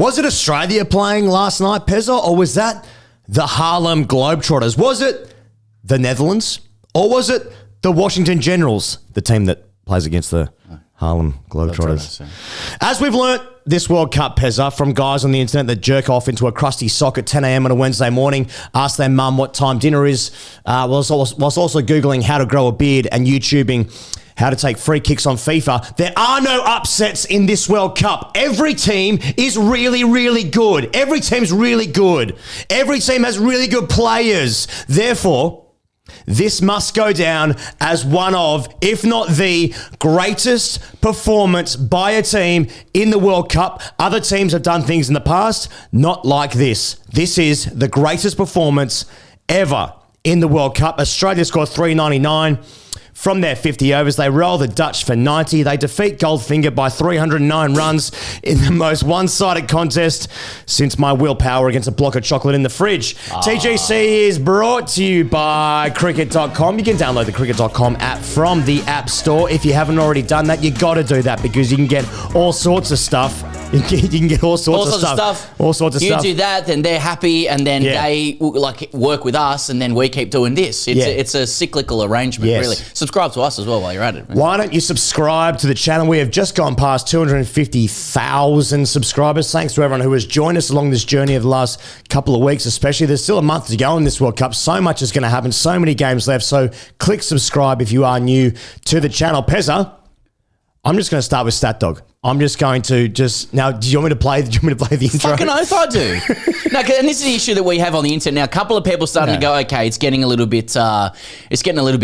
Was it Australia playing last night, Pezza, or was that the Harlem Globetrotters? Was it the Netherlands, or was it the Washington Generals, the team that plays against the Harlem Globetrotters? As we've learnt this World Cup, Pezza, from guys on the internet that jerk off into a crusty sock at 10 a.m. on a Wednesday morning, ask their mum what time dinner is, whilst also Googling how to grow a beard and YouTubing how to take free kicks on FIFA. There are no upsets in this World Cup. Every team is really, really good. Every team's really good. Every team has really good players. Therefore, this must go down as one of, if not the greatest performance by a team in the World Cup. Other teams have done things in the past, not like this. This is the greatest performance ever in the World Cup. Australia scored 399. From their 50 overs, they roll the Dutch for 90. They defeat Goldfinger by 309 runs in the most one-sided contest since my willpower against a block of chocolate in the fridge. TGC is brought to you by Cricket.com. You can download the Cricket.com app from the App Store. If you haven't already done that, you got to do that because you can get all sorts of stuff. You can get all sorts of stuff. All sorts of stuff. You do that, then they're happy, and then they work with us, and then we keep doing this. It's a cyclical arrangement, really. Subscribe to us as well while you're at it. Why don't you subscribe to the channel? We have just gone past 250,000 subscribers. Thanks to everyone who has joined us along this journey of the last couple of weeks, especially. There's still a month to go in this World Cup. So much is going to happen. So many games left. So click subscribe if you are new to the channel. Pezza, I'm just going to start with StatDog. I'm just going to now. Do you want me to play? Do you want me to play the intro? Fucking oath, I do. No, and this is the issue that we have on the internet now. A couple of people starting to go, okay, it's getting a little bit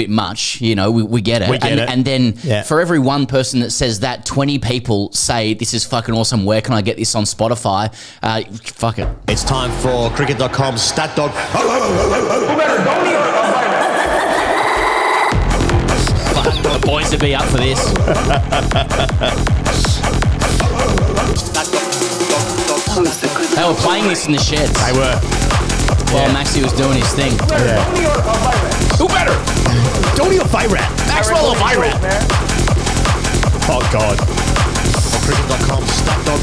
much. You know, we get it. And then for every one person that says that, 20 people say this is fucking awesome. Where can I get this on Spotify? Fuck it. It's time for Cricket.com's StatDog. The boys would be up for this. They were playing this in the sheds. They were. While Maxie was doing his thing. Who better? Donnie or Fayrat? Maxwell or Fayrat? Oh, God. Cricket.com, StatDog.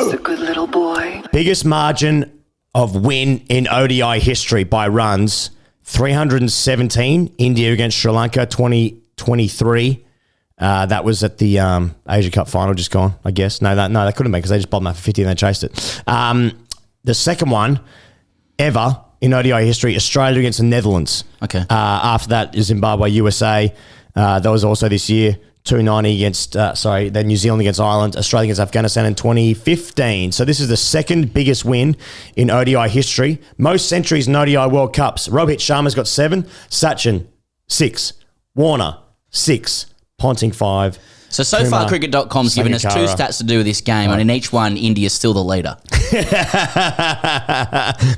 He's a good little boy. Biggest margin of win in ODI history by runs, 317. India against Sri Lanka, 2023. That was at the Asia Cup final, just gone, I guess. No, they couldn't make because they just bottomed out for 50 and they chased it. The second one ever in ODI history, Australia against the Netherlands. Okay. After that is Zimbabwe, USA. That was also this year. 290 against, then New Zealand against Ireland, Australia against Afghanistan in 2015. So this is the second biggest win in ODI history. Most centuries in ODI World Cups. Rohit Sharma's got 7, Sachin 6, Warner 6, Ponting 5. So far, Cricket.com's given us 2 stats to do with this game, and in each one, India's still the leader.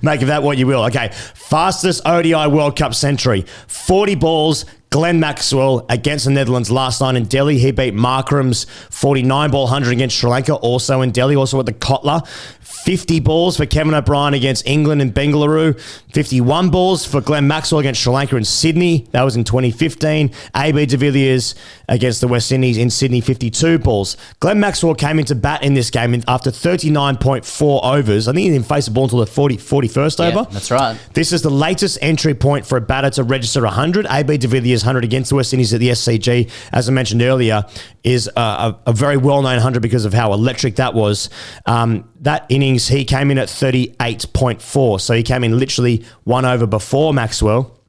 Make of that what you will. Okay, fastest ODI World Cup century. 40 balls, Glenn Maxwell against the Netherlands last night in Delhi. He beat Markram's 49-ball 100 against Sri Lanka, also in Delhi, also at the Kotler. 50 balls for Kevin O'Brien against England in Bengaluru. 51 balls for Glenn Maxwell against Sri Lanka in Sydney. That was in 2015. AB de Villiers against the West Indies in Sydney, 52 balls. Glenn Maxwell came into bat in this game after 39.4 overs. I think he didn't face a ball until the 41st over. That's right. This is the latest entry point for a batter to register 100. AB de Villiers 100 against the West Indies at the SCG, as I mentioned earlier, is a very well-known 100 because of how electric that was. That innings, he came in at 38.4. So he came in literally 1 over before Maxwell.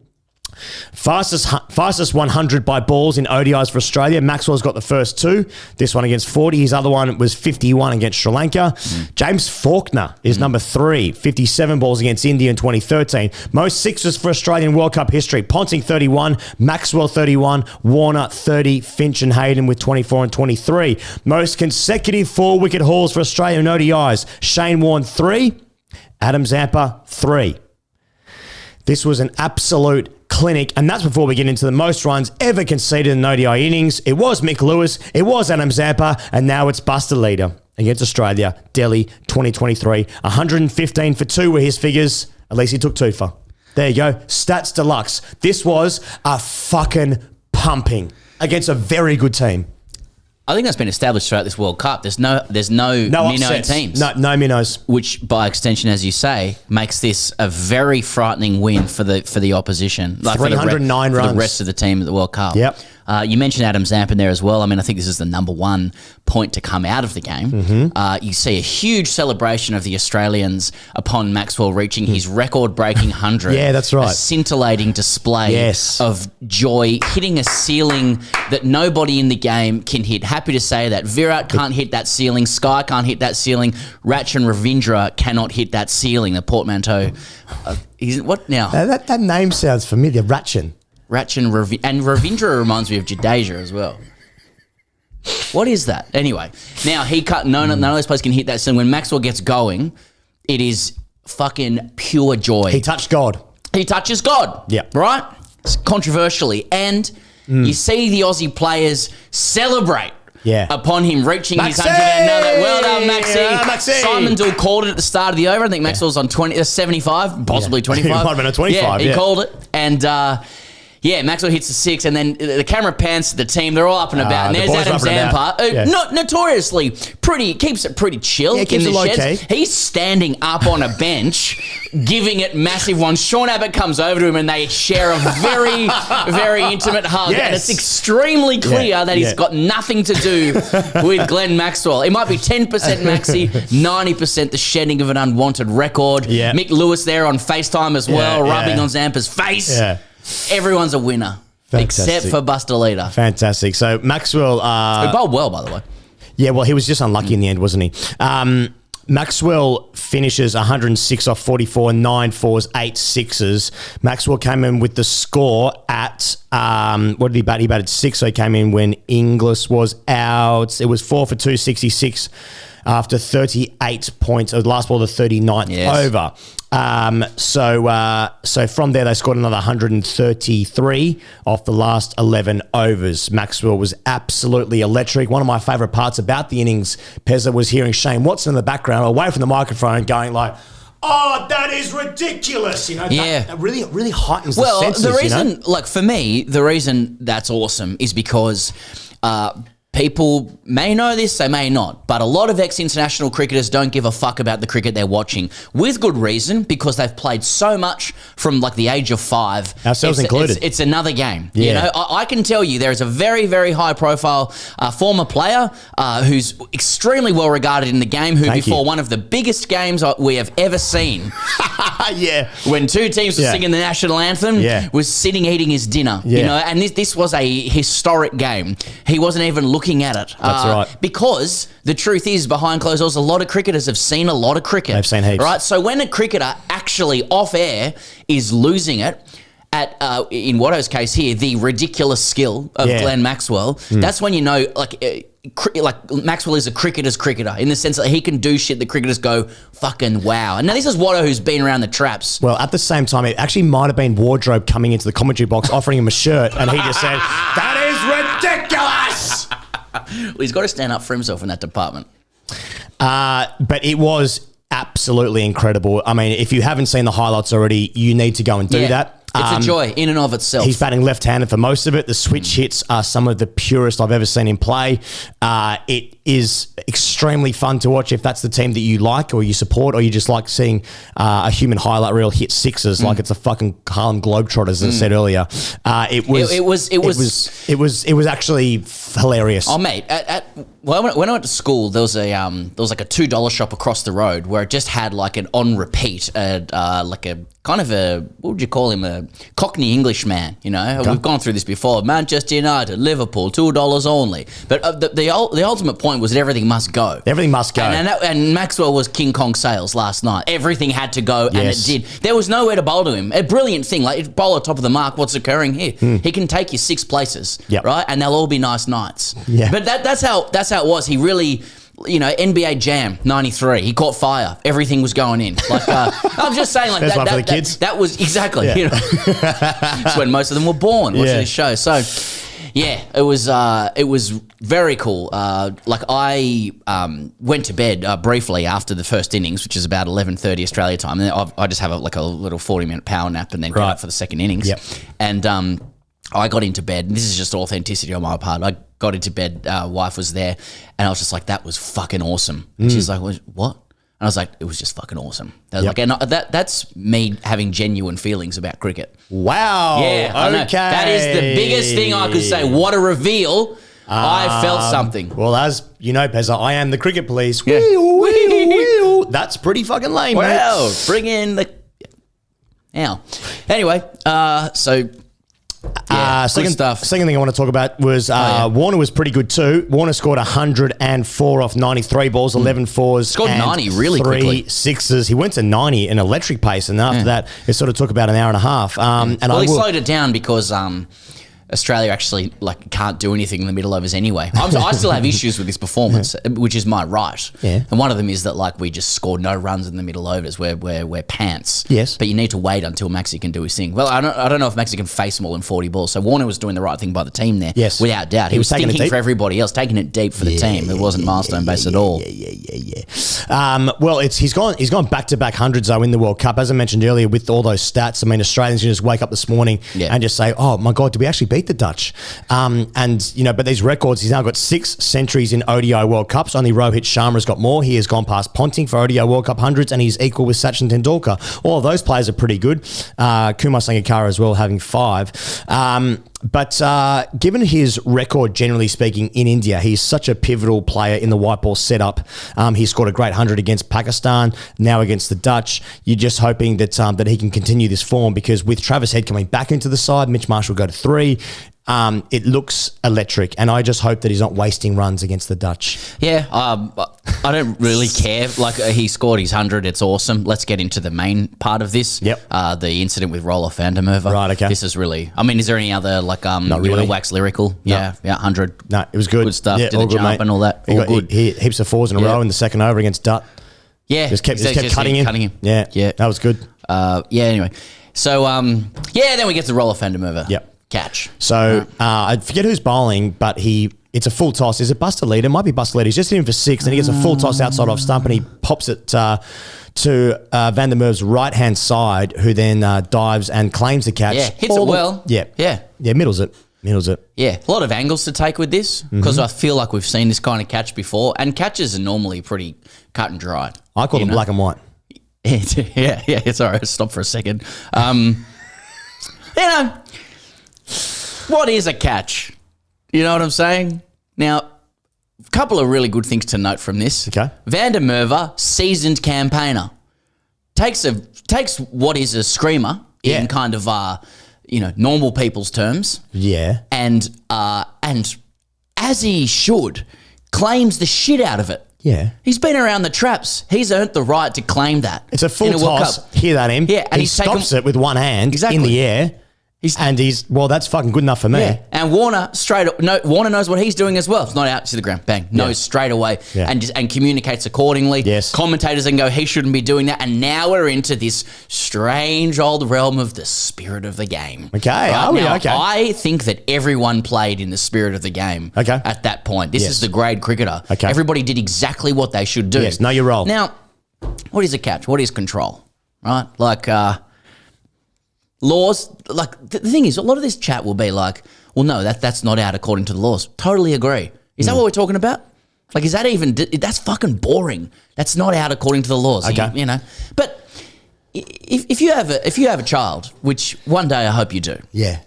Fastest 100 by balls in ODIs for Australia. Maxwell's got the first 2. This one against 40. His other one was 51 against Sri Lanka. James Faulkner is number 3. 57 balls against India in 2013. Most sixes for Australian World Cup history. Ponting 31, Maxwell 31, Warner 30, Finch and Hayden with 24 and 23. Most consecutive 4-wicket hauls for Australian ODIs. Shane Warne 3, Adam Zampa 3. This was an absolute clinic, and that's before we get into the most runs ever conceded in an ODI innings. It was Mick Lewis, it was Adam Zampa, and now it's Buster Leader against Australia, Delhi 2023. 115 for 2 were his figures. At least he took 2 for. There you go. Stats Deluxe. This was a fucking pumping against a very good team. I think that's been established throughout this World Cup. There's no minnow teams. No minnows. Which, by extension, as you say, makes this a very frightening win for the opposition. 309 runs. For the rest of the team at the World Cup. Yep. You mentioned Adam Zampa in there as well. I mean, I think this is the number one point to come out of the game. Mm-hmm. You see a huge celebration of the Australians upon Maxwell reaching his record-breaking 100. Yeah, that's right. A scintillating display of joy, hitting a ceiling that nobody in the game can hit. Happy to say that. Virat can't hit that ceiling. Sky can't hit that ceiling. Ratch and Ravindra cannot hit that ceiling. The portmanteau. What now? That name sounds familiar. Ratchin. And Ravindra reminds me of Jadeja as well. What is that? Anyway, now none of those players can hit that ceiling. When Maxwell gets going, it is fucking pure joy. He touched God. He touches God. Yeah. Right? Controversially. And you see the Aussie players celebrate. Yeah. Upon him reaching his 100 and another. Well done, Maxi. Maxi. Simon Dool called it at the start of the over. I think Maxwell's on 75, possibly 25. He might have been at 25. Yeah, he called it. And Maxwell hits the 6, and then the camera pans to the team. They're all up and about. And there's Adam Zampa, who notoriously keeps it pretty chill in keeps the it low sheds. key. He's standing up on a bench, giving it massive ones. Sean Abbott comes over to him, and they share a very, very intimate hug. Yes. And it's extremely clear that he's got nothing to do with Glenn Maxwell. It might be 10% Maxi, 90% the shedding of an unwanted record. Yeah. Mick Lewis there on FaceTime as well, rubbing on Zampa's face. Yeah. Everyone's a winner. Fantastic. Except for Bustalita. Fantastic. So Maxwell... He bowled well, by the way. Yeah, well, he was just unlucky in the end, wasn't he? Maxwell finishes 106 off 44, 9 fours, 8 sixes. Maxwell came in with the score at, what did he bat? He batted 6, so he came in when Inglis was out. It was 4 for 266 after 38 points. It was last ball, the 39th over. So from there, they scored another 133 off the last 11 overs. Maxwell was absolutely electric. One of my favourite parts about the innings, Pezza, was hearing Shane Watson in the background, away from the microphone, going like, "Oh, that is ridiculous!" You know, that really, really heightens the senses. Well, the reason, like for me, the reason that's awesome is because people may know this, they may not, but a lot of ex-international cricketers don't give a fuck about the cricket they're watching, with good reason, because they've played so much from like the age of 5. Ourselves included. It's another game. Yeah. You know, I can tell you there is a very, very high-profile former player who's extremely well regarded in the game, who before one of the biggest games we have ever seen, when 2 teams were singing the national anthem, was sitting eating his dinner. You know, and this was a historic game. He wasn't even looking at it. That's right. Because the truth is, behind closed doors, a lot of cricketers have seen a lot of cricket. They've seen heaps. Right? So when a cricketer actually off air is losing it, at, in Watto's case here, the ridiculous skill of Glenn Maxwell, that's when you know, like Maxwell is a cricketer's cricketer, in the sense that he can do shit that cricketers go, fucking wow. And now this is Watto, who's been around the traps. Well, at the same time, it actually might have been Wardrobe coming into the commentary box offering him a shirt, and he just said, "That is ridiculous." Well, he's got to stand up for himself in that department. But it was absolutely incredible. I mean, if you haven't seen the highlights already, you need to go and do that. It's a joy in and of itself. He's batting left-handed for most of it. The switch hits are some of the purest I've ever seen him play. It is extremely fun to watch if that's the team that you like or you support, or you just like seeing a human highlight reel hit sixes like it's a fucking Harlem Globetrotters, as I said earlier. It was actually hilarious. Oh, mate! When I went to school, there was like a $2 shop across the road where it just had like an on repeat, like a kind of a, what would you call him, a Cockney English man, you know? Okay. We've gone through this before. Manchester United, Liverpool, $2 only. But the ultimate point was that everything must go. Everything must go. And Maxwell was King Kong sales last night. Everything had to go, and it did. There was nowhere to bowl to him. A brilliant thing, like bowl at top of the mark, what's occurring here? He can take you 6 places, right? And they'll all be nice nights. Yeah. But that's how it was. He really... You know, NBA Jam '93. He caught fire. Everything was going in. Like I'm just saying, like There's one for the kids. That was exactly. Yeah. You know, it's when most of them were born watching this show. So, yeah, it was very cool. Like I went to bed briefly after the first innings, which is about 11:30 Australia time, and then I just have a little 40-minute power nap, and then get up for the second innings. Yep. And I got into bed, and this is just authenticity on my part. I got into bed, wife was there, and I was just like, that was fucking awesome. And she's like, what? And I was like, it was just fucking awesome. Like, and that's me having genuine feelings about cricket. Wow. Yeah. Okay. That is the biggest thing I could say. What a reveal. I felt something. Well, as you know, Pezza, I am the cricket police. Yeah. Wheel. That's pretty fucking lame, mate. Well, bring in the... Now, anyway, so... Yeah, second thing I want to talk about was Warner was pretty good too. Warner scored 104 off 93 balls, 11 fours, scored and 90 really 3 quickly. Sixes. He went to 90 in electric pace, and after that, it sort of took about an hour and a half. He slowed it down because Australia actually can't do anything in the middle overs anyway. I still have issues with this performance, which is my right. Yeah. And one of them is that we just scored no runs in the middle overs. We're pants. Yes. But you need to wait until Maxi can do his thing. Well, I don't know if Maxi can face more than 40 balls. So Warner was doing the right thing by the team there. Yes. Without doubt. He was thinking for everybody else, taking it deep for the team. It wasn't milestone based at all. Well, he's gone back-to-back hundreds though in the World Cup. As I mentioned earlier, with all those stats, I mean, Australians can just wake up this morning and just say, oh my God, did we actually beat the Dutch? But these records, he's now got 6 centuries in ODI World Cups. Only Rohit Sharma's got more. He has gone past Ponting for ODI World Cup hundreds, and he's equal with Sachin Tendulkar. All of those players are pretty good. Kumar Sangakkara as well, having 5. But given his record, generally speaking, in India, he's such a pivotal player in the white ball setup. He scored a great 100 against Pakistan, now against the Dutch. You're just hoping that that he can continue this form, because with Travis Head coming back into the side, Mitch Marshall go to 3. It looks electric, and I just hope that he's not wasting runs against the Dutch. Yeah, I don't really care. He scored his 100. It's awesome. Let's get into the main part of this. Yep. The incident with Roelof van der Merwe. Right, okay. This is really... I mean, is there any other, Not you want really. to wax lyrical? No. Yeah, 100. No, it was good. Good stuff. Yeah, Did the jump mate. and all that. He All got good. He heaps of 4s in a row in the second over against Dutt. Yeah. Just kept cutting him. Yeah, that was good. Anyway. So, then we get to Roelof van der Merwe. Yep. Catch. So I forget who's bowling, but it's a full toss. Is it Buster Leader? It might be Buster Leader. He's just hitting for 6, and he gets a full toss outside off stump, and he pops it to Van der Merwe's right-hand side, who then dives and claims the catch. Yeah, hits it well. Yeah, middles it. Yeah, a lot of angles to take with this, because I feel like we've seen this kind of catch before, and catches are normally pretty cut and dried. I call them black and white. Yeah, it's all right. Stop for a second. What is a catch? You know what I'm saying? Now, a couple of really good things to note from this. Okay. Van der Merwe, seasoned campaigner, takes what is a screamer in kind of normal people's terms. Yeah. And as he should, claims the shit out of it. Yeah. He's been around the traps. He's earned the right to claim that. It's a full toss. Hear that, him? Yeah, and he stops it with one hand in the air. That's fucking good enough for me. Yeah. And Warner Warner knows what he's doing as well. It's not out to the ground. Bang. Knows straight away and communicates accordingly. Yes. Commentators then go, he shouldn't be doing that. And now we're into this strange old realm of the spirit of the game. Okay. Right? Okay. I think that everyone played in the spirit of the game at that point. This is the grade cricketer. Okay. Everybody did exactly what they should do. Yes, know your role. Now, what is a catch? What is control? Right? Laws, the thing is, a lot of this chat will be like, well, no, that's not out according to the laws. Totally agree. Is that what we're talking about? Is that even, that's fucking boring. That's not out according to the laws. Okay. But if you have a child, which one day I hope you do. Yeah.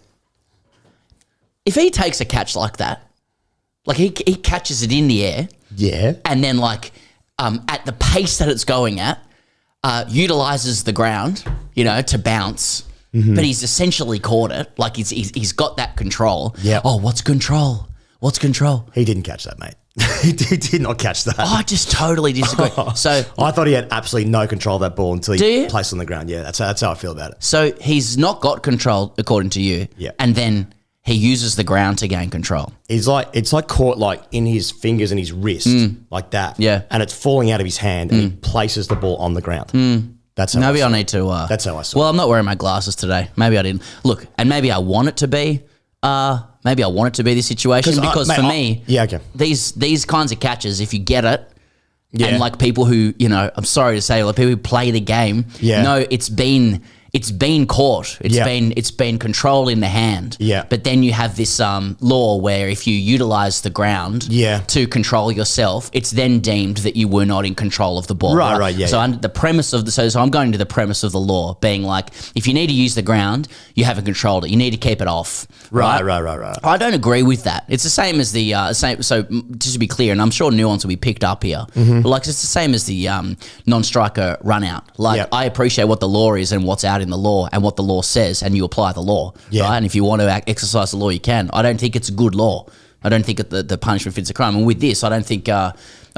If he takes a catch like that, he catches it in the air. Yeah. And then at the pace that it's going at, utilizes the ground, to bounce. But he's essentially caught it. He's got that control. Yeah. Oh, what's control? What's control? He didn't catch that, mate. He did not catch that. I just totally disagree. So I thought he had absolutely no control of that ball until he placed it on the ground. Yeah, that's how I feel about it. So he's not got control according to you. Yeah. And then he uses the ground to gain control. It's caught in his fingers and his wrist, like that. Yeah. And it's falling out of his hand, and he places the ball on the ground. That's how maybe I need to. That's how I saw. Well, I'm not wearing my glasses today. Maybe I didn't look, and maybe I want it to be. Maybe I want it to be this situation because for me, these kinds of catches, if you get it, and people who I'm sorry to say, people who play the game, know it's been it's been caught. It's been control in the hand. Yeah. But then you have this law where if you utilize the ground to control yourself, it's then deemed that you were not in control of the ball. Right. Yeah. So under the premise of so I'm going to the premise of the law being like, if you need to use the ground, you haven't controlled it. You need to keep it off. Right. I don't agree with that. It's the same as the same. So just to be clear, and I'm sure nuance will be picked up here, but like it's the same as the non-striker run out. Like I appreciate what the law is and what's out in the law and what the law says, and you apply the law, right? And if you want to exercise the law, you can. I don't think it's a good law. I don't think the punishment fits a crime. And with this, I don't think. I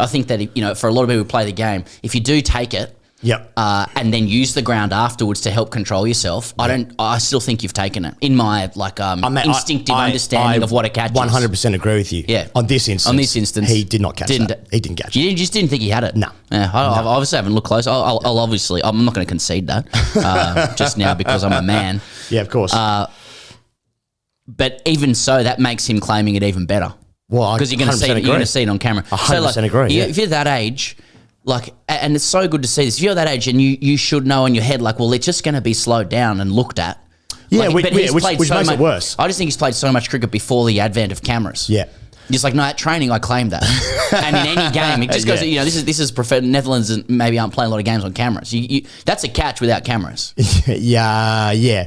think that for a lot of people who play the game, if you do take it. And then use the ground afterwards to help control yourself. I still think you've taken it in my instinctive understanding of what a catch is. 100% agree with you. Yeah. On this instance, he did not catch that. He didn't catch it. You just didn't think he had it. No. Yeah, I obviously haven't looked close. I'll obviously, I'm not going to concede that just now because I'm a man. Yeah, of course. But even so, that makes him claiming it even better. Well, because you're going to see it on camera. 100% agree. If you're that age. Like, and it's so good to see this. If you're that age and you should know in your head, like, well, it's just going to be slowed down and looked at. Yeah, like, which makes it worse. I just think he's played so much cricket before the advent of cameras. Yeah. Just like, no, at training, I claimed that. And in any game, it just goes, this is Netherlands and maybe aren't playing a lot of games on cameras. That's a catch without cameras. Yeah.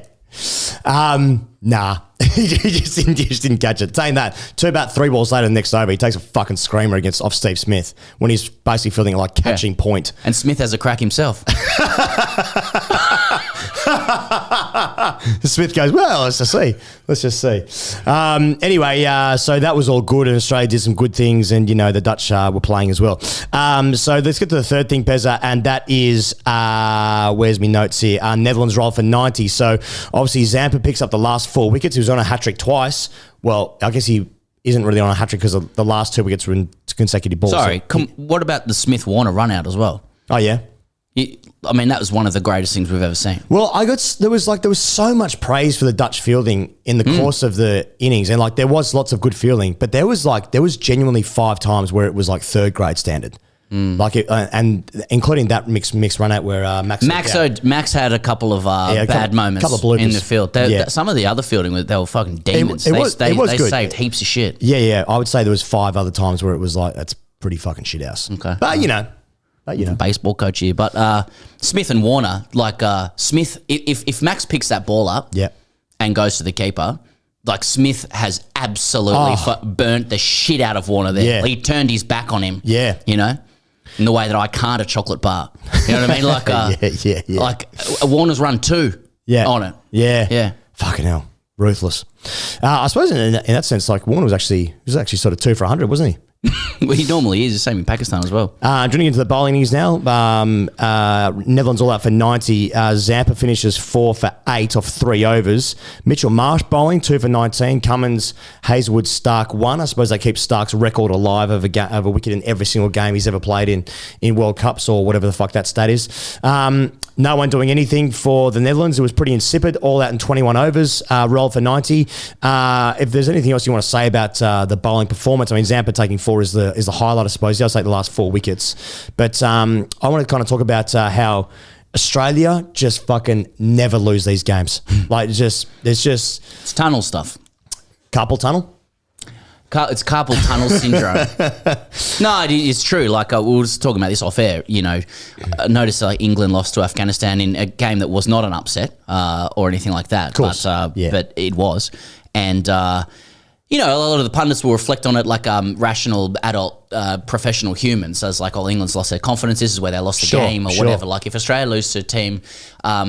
Nah. he just didn't catch it. Saying that, about 3 balls later, the next over, he takes a fucking screamer off Steve Smith when he's basically feeling like catching point. And Smith has a crack himself. Smith goes, well, let's just see. Anyway, so that was all good, and Australia did some good things, and the Dutch were playing as well. So let's get to the third thing, Pezza, and that is where's my notes here? Netherlands rolled for 90. So obviously Zampa picks up the last 4 wickets. He was on a hat trick twice. Well, I guess he isn't really on a hat trick because the last 2 wickets were in consecutive balls. Sorry, what about the Smith Warner run out as well? Oh yeah. I mean, that was one of the greatest things we've ever seen. Well, there was so much praise for the Dutch fielding in the course of the innings, and like there was lots of good fielding, but there was genuinely 5 times where it was like 3rd grade standard, and including that mixed run out where Max had a couple of bad moments in the field. Some of the other fielding they were fucking demons. They saved heaps of shit. Yeah. I would say there was 5 other times where it was like that's pretty fucking shit house. Okay, but baseball coach here, but Smith and Warner, like Smith, if Max picks that ball up, and goes to the keeper, like Smith has absolutely burnt the shit out of Warner there. Yeah. He turned his back on him. Yeah, in the way that I can't a chocolate bar. You know what I mean? Like, yeah. Like Warner's run 2 on it. Yeah. Fucking hell, ruthless. I suppose in that sense, like Warner was actually sort of 2 for 100, wasn't he? Well, he normally is the same in Pakistan as well. Drilling into the bowling innings now. Netherlands all out for 90. Zampa finishes 4 for 8 off 3 overs. Mitchell Marsh bowling 2 for 19. Cummins, Hazelwood, Stark 1. I suppose they keep Stark's record alive of a wicket in every single game he's ever played in World Cups or whatever the fuck that stat is. No one doing anything for the Netherlands. It was pretty insipid. All out in 21 overs. Rolled for 90. If there's anything else you want to say about the bowling performance, I mean, Zampa taking 4 is the highlight, I suppose. He does take the last 4 wickets. But I want to kind of talk about how Australia just fucking never lose these games. Like, it's tunnel stuff. Carpal tunnel? It's carpal tunnel syndrome. No, it's true. Like, we were just talking about this off air. Notice like England lost to Afghanistan in a game that was not an upset or anything like that. Of course. But it was. And a lot of the pundits will reflect on it like rational, adult, professional humans as like, England's lost their confidence. This is where they lost the game or whatever. Like, if Australia loses to a team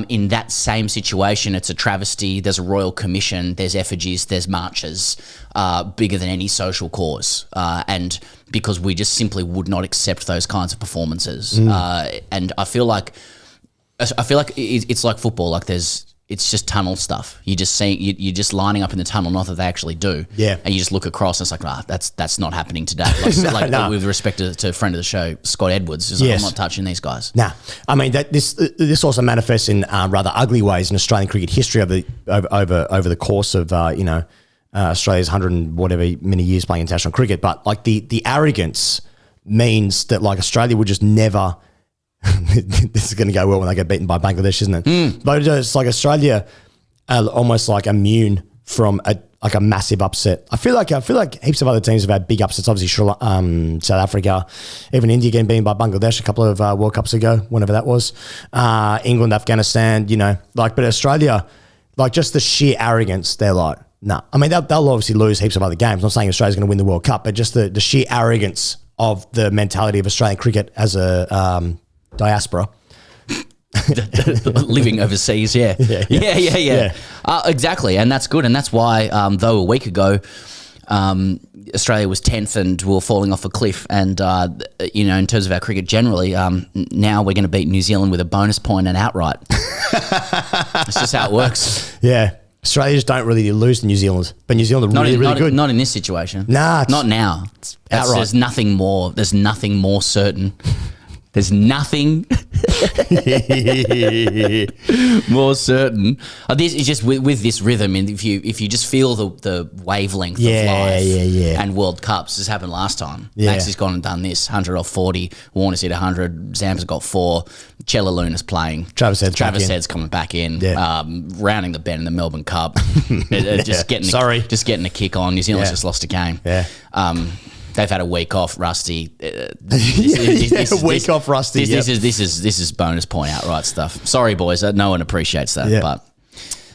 in that same situation, it's a travesty. There's a royal commission. There's effigies. There's marches bigger than any social cause. And because we just simply would not accept those kinds of performances. And I feel like it's like football. Like it's just tunnel stuff. You're just lining up in the tunnel, not that they actually do. Yeah. And you just look across and it's like, that's not happening today. Like, No. With respect to a friend of the show, Scott Edwards, is like, Yes. I'm not touching these guys. Nah. I mean, this also manifests in rather ugly ways in Australian cricket history over the course of Australia's 100 and whatever many years playing international cricket. But like the arrogance means that like Australia would just never this is going to go well when they get beaten by Bangladesh, isn't it? But it's like Australia are almost like immune from a massive upset. I feel like heaps of other teams have had big upsets. Obviously, South Africa, even India getting beaten by Bangladesh a couple of World Cups ago, whenever that was. England, Afghanistan, but Australia, like just the sheer arrogance, they're like, nah. I mean, they'll obviously lose heaps of other games. I'm not saying Australia's going to win the World Cup, but just the sheer arrogance of the mentality of Australian cricket as a diaspora. Living overseas, yeah. Exactly, and that's good, and that's why, though a week ago, Australia was 10th and we were falling off a cliff, and in terms of our cricket generally, now we're going to beat New Zealand with a bonus point and outright. That's just how it works. Yeah. Australia just don't really lose to New Zealand, but New Zealand are really good. Not in this situation. Nah, not now. Outright. There's nothing more. There's nothing more certain. There's nothing more certain. This is just with this rhythm, and if you just feel the wavelength of life and World Cups, this happened last time. Max has gone and done this, 100 off 40, Warner's hit 100, Zampa's got 4, Chella Luna's playing. Travis Head's coming back in, rounding the bend in the Melbourne Cup. Just getting a kick on. New Zealand's just lost a game. Yeah. They've had a week off, Rusty. Week off, Rusty. This is bonus point outright stuff. Sorry, boys, no one appreciates that, but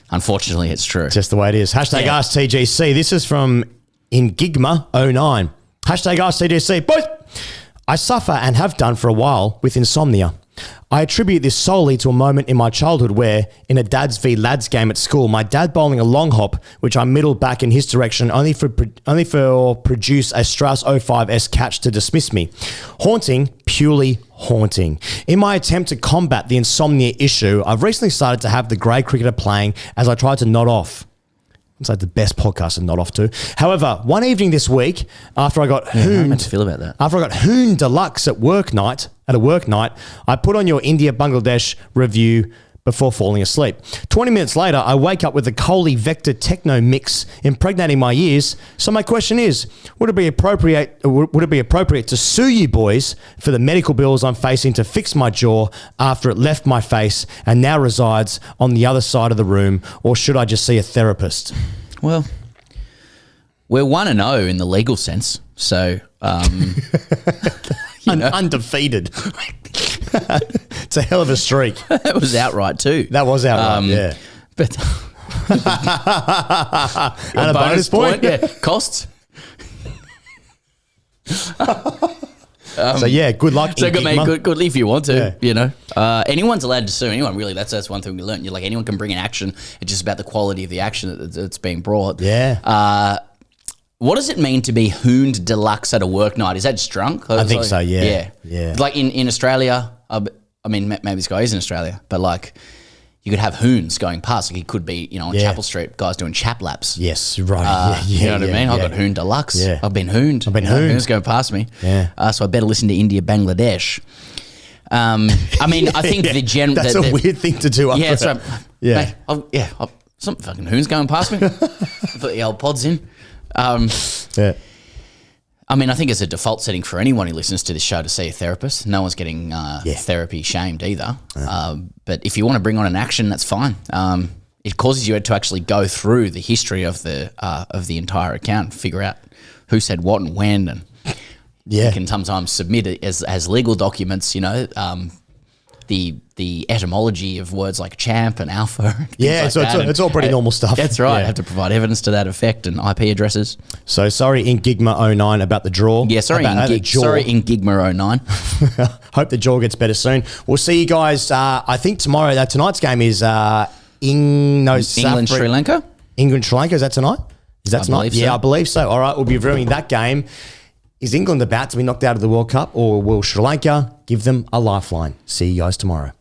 unfortunately, it's true. Just the way it is. Hashtag AskTGC. This is from Ingigma09. Hashtag AskTGC. Boys, I suffer and have done for a while with insomnia. I attribute this solely to a moment in my childhood where, in a dads v lads game at school, my dad bowling a long hop, which I middled back in his direction only for produce a Strauss 05S catch to dismiss me. Haunting, purely haunting. In my attempt to combat the insomnia issue, I've recently started to have the grey cricketer playing as I tried to nod off. It's like the best podcast to nod off to. However, one evening this week, after I got hooned, how to feel about that? After I got hooned deluxe at a work night, I put on your India-Bangladesh review before falling asleep. 20 minutes later, I wake up with the Coley Vector Techno mix impregnating my ears. So my question is, would it be appropriate to sue you boys for the medical bills I'm facing to fix my jaw after it left my face and now resides on the other side of the room, or should I just see a therapist? Well, we're 1-0 in the legal sense, so undefeated. It's a hell of a streak. That was outright too. That was outright, yeah. But and a bonus point? Yeah. Costs. So yeah, good luck. So good if you want to, anyone's allowed to sue anyone. Really, that's one thing we learned. You're like, anyone can bring an action. It's just about the quality of the action that's being brought. Yeah. What does it mean to be hooned deluxe at a work night? Is that just drunk? I think so, yeah. Like in Australia, I mean, maybe this guy is in Australia, but like you could have hoons going past. Like he could be, on Chapel Street, guys doing chap laps. Yes, right. You know what I mean? I got hooned deluxe. Yeah. I've been hooned. Hoons going past me. Yeah. So I better listen to India, Bangladesh. I mean, I think the general... That's a weird thing to do. Yeah, that's right. Yeah. Mate, some fucking hoons going past me. Put the old pods in. I mean, I think it's a default setting for anyone who listens to this show to see a therapist. No one's getting therapy shamed either. But if you want to bring on an action, that's fine. It causes you to actually go through the history of the entire account, figure out who said what and when, and you can sometimes submit it as legal documents. The etymology of words like champ and alpha. It's all pretty normal stuff. That's right. I have to provide evidence to that effect and IP addresses. So sorry, Ingigma09 about the draw. Yeah, sorry, Ingigma09. Hope the jaw gets better soon. We'll see you guys. I think tomorrow. Tonight's game is England, Sri Lanka. England, Sri Lanka. Is that tonight? Is that tonight? Yeah, I believe so. All right, we'll be reviewing that game. Is England about to be knocked out of the World Cup, or will Sri Lanka give them a lifeline? See you guys tomorrow.